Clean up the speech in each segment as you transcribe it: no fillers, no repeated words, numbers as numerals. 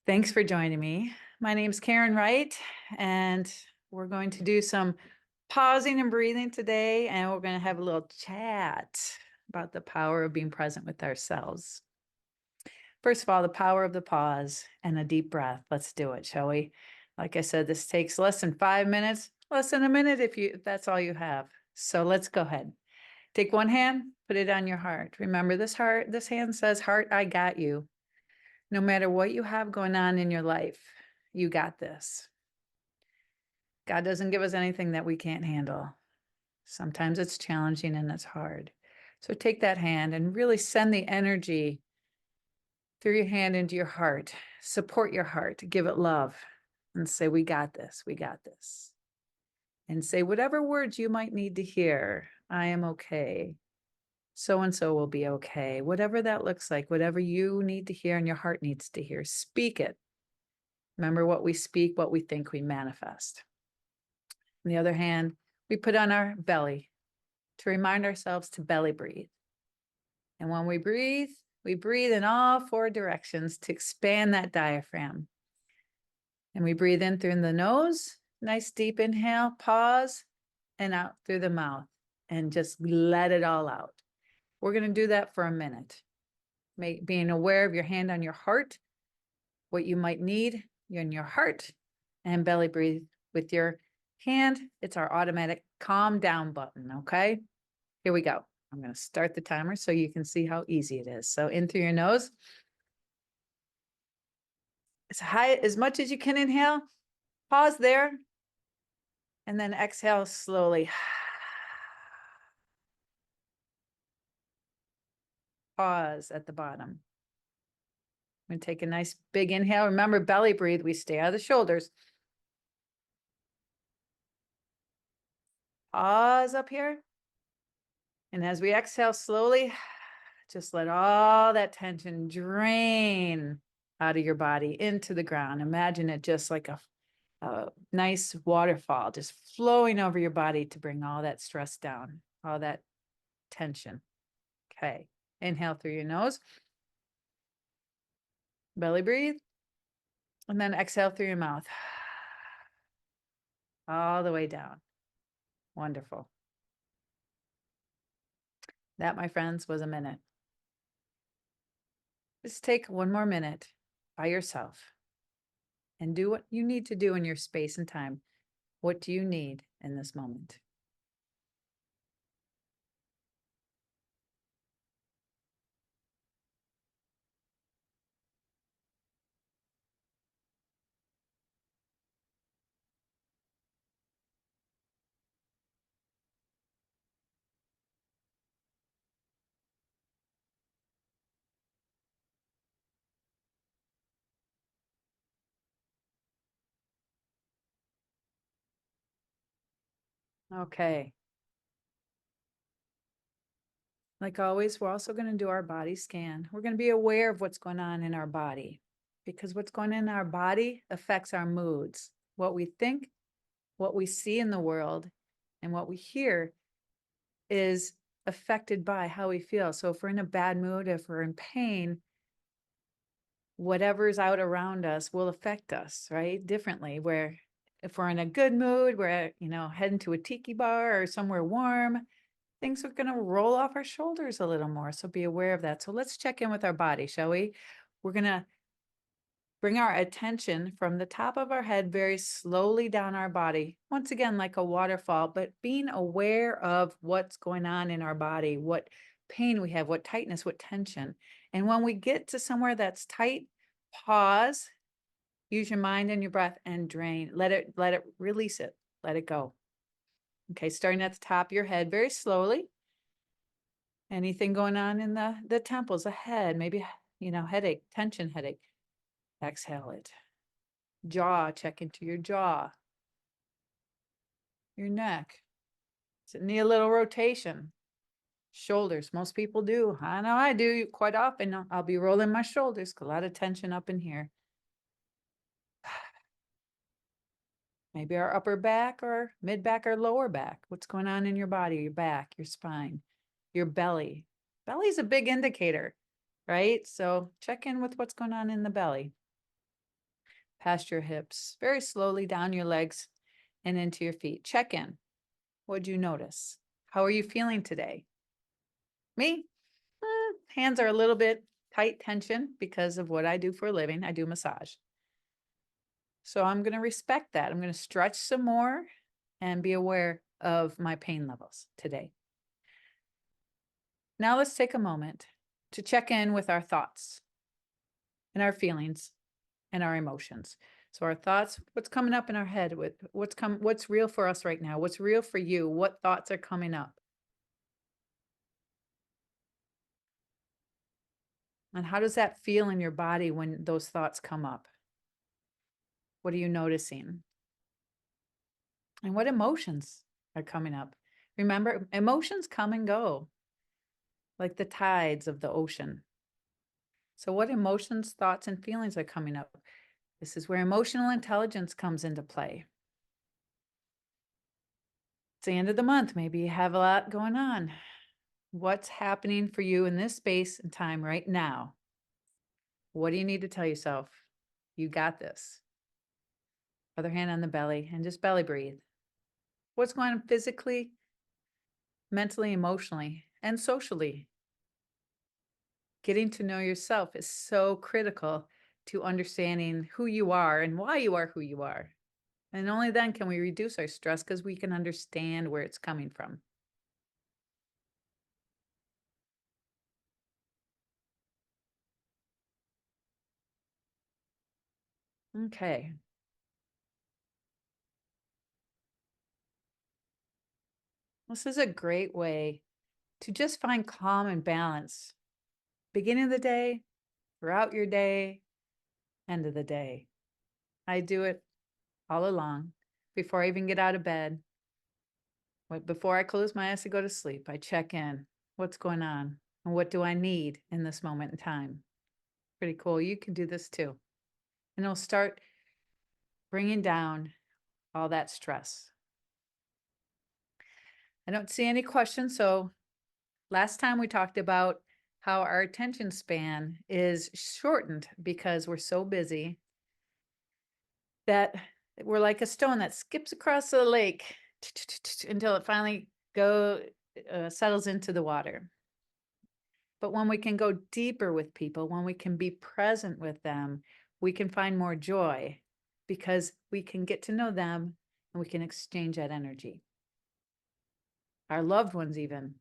Thanks for joining me. My name's Karen Wright, and we're going to do some pausing and breathing today, and we're going to have a little chat about the power of being present with ourselves. First of all, the power of the pause and a deep breath. Let's do it, shall we? Like I said, this takes less than 5 minutes, less than a minute if that's all you have. So let's go ahead. Take one hand, put it on your heart. Remember this hand says, "Heart, I got you." No matter what you have going on in your life, you got this. God doesn't give us anything that we can't handle. Sometimes it's challenging and it's hard. So take that hand and really send the energy through your hand into your heart. Support your heart, give it love, and say, "We got this, we got this." And say whatever words you might need to hear. "I am okay. So and so will be okay." Whatever that looks like, whatever you need to hear and your heart needs to hear, speak it. Remember, what we speak, what we think, we manifest. On the other hand, we put on our belly to remind ourselves to belly breathe. And when we breathe in all four directions to expand that diaphragm. And we breathe in through the nose, nice deep inhale, pause, and out through the mouth, and just let it all out. We're going to do that for a minute. Being aware of your hand on your heart, what you might need in your heart, and belly breathe with your hand. It's our automatic calm down button. Okay, here we go. I'm going to start the timer so you can see how easy it is. So in through your nose, as much as you can inhale, pause there, and then exhale slowly. Pause at the bottom. I'm going to take a nice big inhale. Remember, belly breathe. We stay out of the shoulders. Pause up here. And as we exhale slowly, just let all that tension drain out of your body into the ground. Imagine it just like a nice waterfall just flowing over your body to bring all that stress down, all that tension. Okay. Inhale through your nose. Belly breathe. And then exhale through your mouth. All the way down. Wonderful. That, my friends, was a minute. Just take one more minute by yourself and do what you need to do in your space and time. What do you need in this moment? Okay. Like always, we're also going to do our body scan. We're going to be aware of what's going on in our body, because what's going on in our body affects our moods, what we think, what we see in the world, and what we hear is affected by how we feel. So if we're in a bad mood, if we're in pain, whatever's out around us will affect us, right? Differently. Where if we're in a good mood, we're, heading to a tiki bar or somewhere warm, things are going to roll off our shoulders a little more. So be aware of that. So let's check in with our body, shall we? We're going to bring our attention from the top of our head very slowly down our body. Once again, like a waterfall, but being aware of what's going on in our body, what pain we have, what tightness, what tension. And when we get to somewhere that's tight, pause, use your mind and your breath and drain. Let it release it. Let it go. Okay, starting at the top of your head very slowly. Anything going on in the temples, the head, maybe, headache, tension headache. Exhale it. Jaw, check into your jaw. Your neck. Does it need a little rotation? Shoulders, most people do. I know I do quite often. I'll be rolling my shoulders, a lot of tension up in here. Maybe our upper back or mid back or lower back. What's going on in your body, your back, your spine, your belly. Belly's a big indicator, right? So check in with what's going on in the belly. past your hips, very slowly down your legs and into your feet. Check in. What'd you notice? How are you feeling today? Me? Hands are a little bit tight tension because of what I do for a living. I do massage. So I'm going to respect that. I'm going to stretch some more and be aware of my pain levels today. Now let's take a moment to check in with our thoughts and our feelings and our emotions. So our thoughts, what's coming up in our head, what's real for us right now? What's real for you? What thoughts are coming up? And how does that feel in your body when those thoughts come up? What are you noticing? And what emotions are coming up? Remember, emotions come and go, like the tides of the ocean. So what emotions, thoughts, and feelings are coming up? This is where emotional intelligence comes into play. It's the end of the month. Maybe you have a lot going on. What's happening for you in this space and time right now? What do you need to tell yourself? You got this. Other hand on the belly and just belly breathe. What's going on physically, mentally, emotionally, and socially? Getting to know yourself is so critical to understanding who you are and why you are who you are. And only then can we reduce our stress because we can understand where it's coming from. Okay. This is a great way to just find calm and balance. Beginning of the day, throughout your day, end of the day. I do it all along before I even get out of bed. Before I close my eyes to go to sleep, I check in. What's going on? And what do I need in this moment in time? Pretty cool. You can do this too. And it'll start bringing down all that stress. I don't see any questions. So last time we talked about how our attention span is shortened because we're so busy that we're like a stone that skips across the lake until it finally settles into the water. But when we can go deeper with people, when we can be present with them, we can find more joy because we can get to know them and we can exchange that energy. Our loved ones even.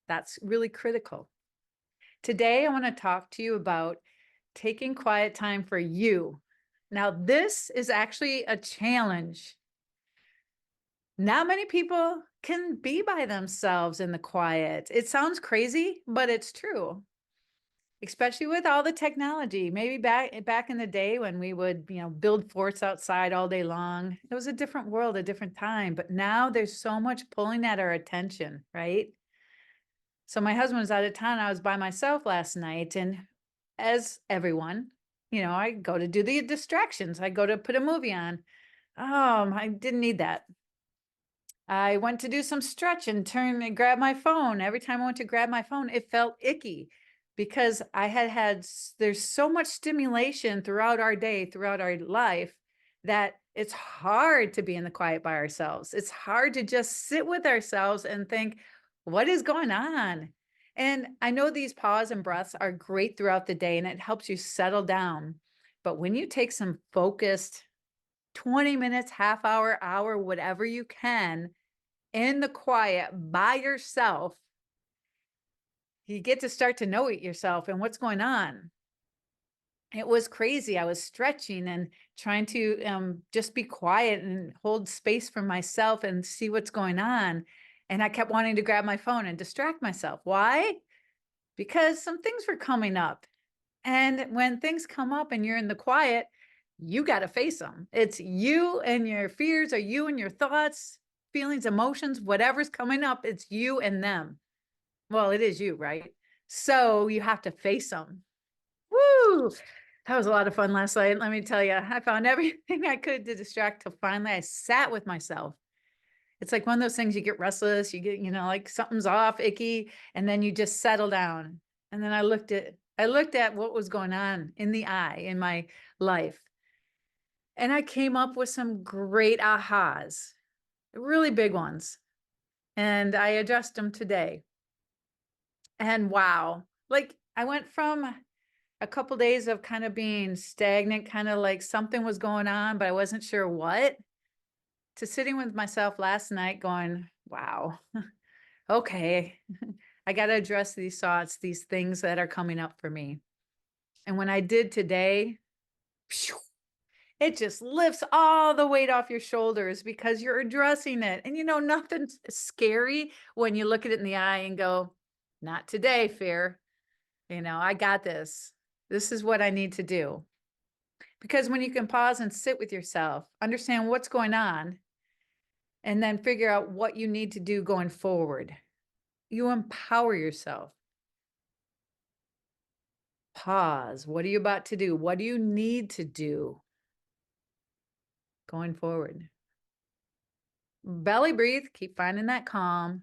That's really critical. Today, I want to talk to you about taking quiet time for you. Now, this is actually a challenge. Not many people can be by themselves in the quiet. It sounds crazy, but it's true. Especially with all the technology. Maybe back in the day when we would, build forts outside all day long. It was a different world, a different time. But now there's so much pulling at our attention, right? So my husband was out of town. I was by myself last night. And as everyone, I go to do the distractions. I go to put a movie on. Oh, I didn't need that. I went to do some stretch and turn and grab my phone. Every time I went to grab my phone, it felt icky because there's so much stimulation throughout our day, throughout our life, that it's hard to be in the quiet by ourselves. It's hard to just sit with ourselves and think, what is going on? And I know these pause and breaths are great throughout the day and it helps you settle down. But when you take some focused 20 minutes, half hour, whatever you can, in the quiet by yourself, you get to start to know yourself and what's going on. It was crazy. I was stretching and trying to just be quiet and hold space for myself and see what's going on. And I kept wanting to grab my phone and distract myself. Why? Because some things were coming up. And when things come up and you're in the quiet, you got to face them. It's you and your fears, or you and your thoughts, feelings, emotions, whatever's coming up, it's you and them. Well, it is you, right? So you have to face them. Woo! That was a lot of fun last night. Let me tell you, I found everything I could to distract till finally I sat with myself. It's like one of those things you get restless, you get, like something's off, icky, and then you just settle down. And then I looked at what was going on in the eye in my life. And I came up with some great ahas, really big ones. And I addressed them today. And wow, like I went from a couple days of kind of being stagnant, kind of like something was going on, but I wasn't sure what, to sitting with myself last night going, wow, okay, I got to address these thoughts, these things that are coming up for me. And when I did today, it just lifts all the weight off your shoulders because you're addressing it. And nothing's scary when you look at it in the eye and go, not today, fear. I got this. This is what I need to do. Because when you can pause and sit with yourself, understand what's going on, and then figure out what you need to do going forward, you empower yourself. Pause. What are you about to do? What do you need to do going forward? Belly breathe, keep finding that calm,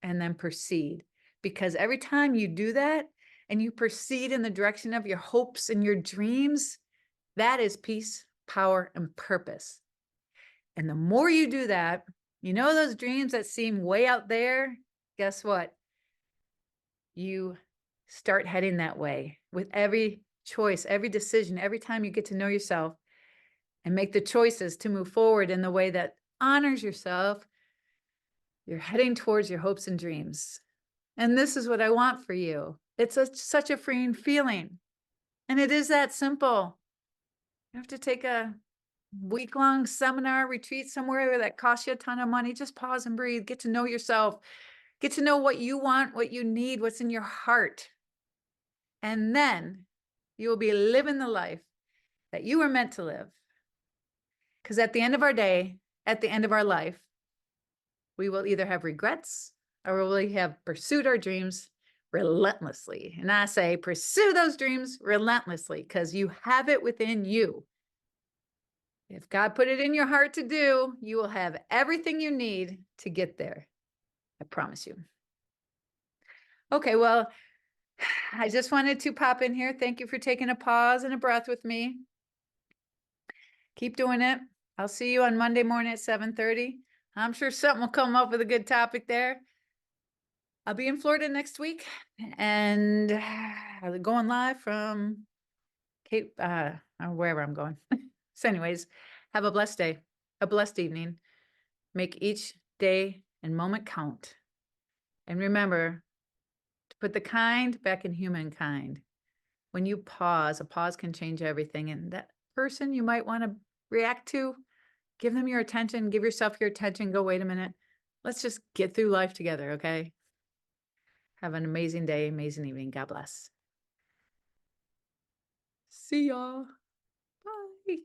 and then proceed. Because every time you do that and you proceed in the direction of your hopes and your dreams, that is peace, power, and purpose. And the more you do that, those dreams that seem way out there, guess what? You start heading that way with every choice, every decision, every time you get to know yourself and make the choices to move forward in the way that honors yourself, you're heading towards your hopes and dreams. And this is what I want for you. It's such a freeing feeling. And it is that simple. You have to take a week-long seminar retreat somewhere that costs you a ton of money. Just pause and breathe. Get to know yourself. Get to know what you want, what you need, what's in your heart. And then you will be living the life that you were meant to live. Because at the end of our day, at the end of our life, we will either have regrets or we have pursued our dreams relentlessly. And I say, pursue those dreams relentlessly because you have it within you. If God put it in your heart to do, you will have everything you need to get there. I promise you. Okay, well, I just wanted to pop in here. Thank you for taking a pause and a breath with me. Keep doing it. I'll see you on Monday morning at 7:30. I'm sure something will come up with a good topic there. I'll be in Florida next week and I'll be going live from Cape, wherever I'm going. So anyways, have a blessed day, a blessed evening. Make each day and moment count. And remember to put the kind back in humankind. When you pause, a pause can change everything. And that person you might want to react to, give them your attention, give yourself your attention. Go, wait a minute. Let's just get through life together, okay? Have an amazing day, amazing evening. God bless. See y'all. Bye.